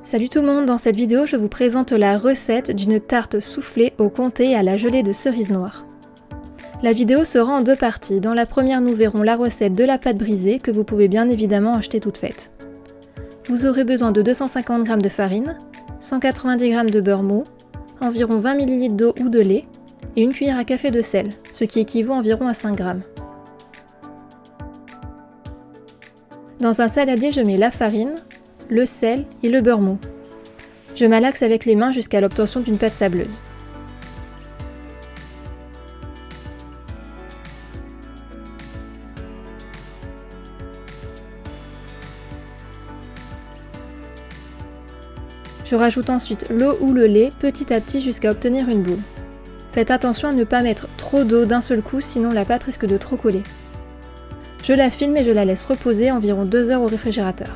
Salut tout le monde, dans cette vidéo je vous présente la recette d'une tarte soufflée au comté à la gelée de cerise noire. La vidéo sera en deux parties. Dans la première nous verrons la recette de la pâte brisée que vous pouvez bien évidemment acheter toute faite. Vous aurez besoin de 250 g de farine, 190 g de beurre mou, environ 20 ml d'eau ou de lait et une cuillère à café de sel, ce qui équivaut environ à 5 g. Dans un saladier je mets la farine, le sel et le beurre mou. Je malaxe avec les mains jusqu'à l'obtention d'une pâte sableuse. Je rajoute ensuite l'eau ou le lait petit à petit jusqu'à obtenir une boule. Faites attention à ne pas mettre trop d'eau d'un seul coup, sinon la pâte risque de trop coller. Je la filme et je la laisse reposer environ 2 heures au réfrigérateur.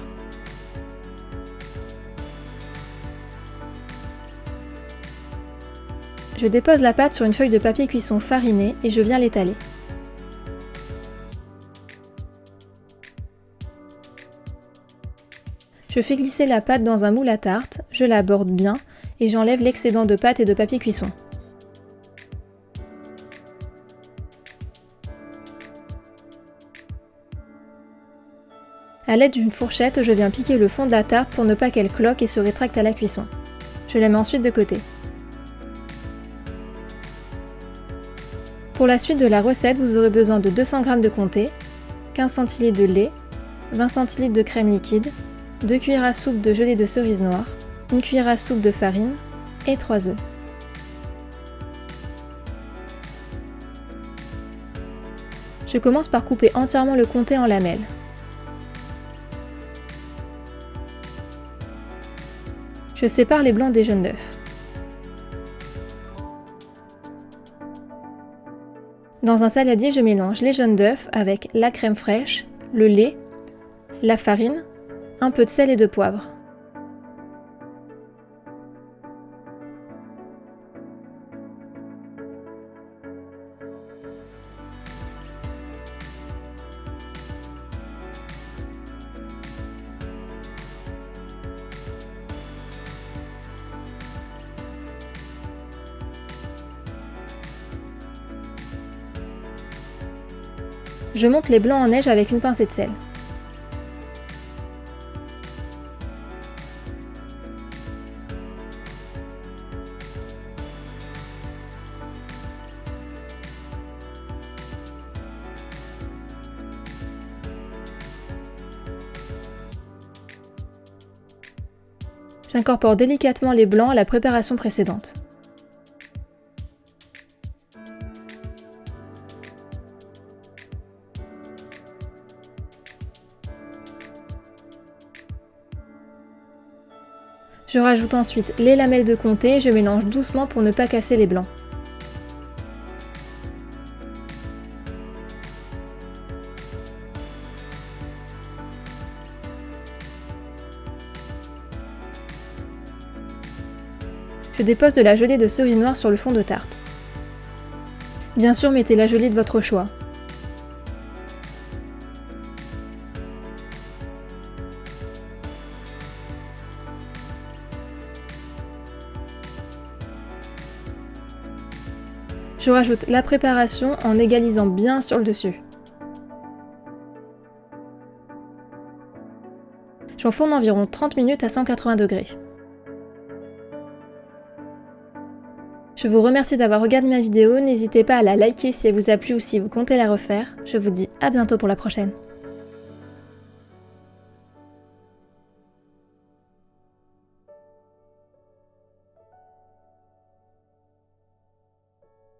Je dépose la pâte sur une feuille de papier cuisson farinée et je viens l'étaler. Je fais glisser la pâte dans un moule à tarte, je la borde bien et j'enlève l'excédent de pâte et de papier cuisson. A l'aide d'une fourchette, je viens piquer le fond de la tarte pour ne pas qu'elle cloque et se rétracte à la cuisson. Je la mets ensuite de côté. Pour la suite de la recette, vous aurez besoin de 200 g de comté, 15 cl de lait, 20 cl de crème liquide, 2 cuillères à soupe de gelée de cerise noire, 1 cuillère à soupe de farine et 3 œufs. Je commence par couper entièrement le comté en lamelles. Je sépare les blancs des jaunes d'œufs. Dans un saladier, je mélange les jaunes d'œufs avec la crème fraîche, le lait, la farine, un peu de sel et de poivre. Je monte les blancs en neige avec une pincée de sel. J'incorpore délicatement les blancs à la préparation précédente. Je rajoute ensuite les lamelles de comté et je mélange doucement pour ne pas casser les blancs. Je dépose de la gelée de cerise noire sur le fond de tarte. Bien sûr, mettez la gelée de votre choix. Je rajoute la préparation en égalisant bien sur le dessus. J'enfourne environ 30 minutes à 180 degrés. Je vous remercie d'avoir regardé ma vidéo, n'hésitez pas à la liker si elle vous a plu ou si vous comptez la refaire. Je vous dis à bientôt pour la prochaine.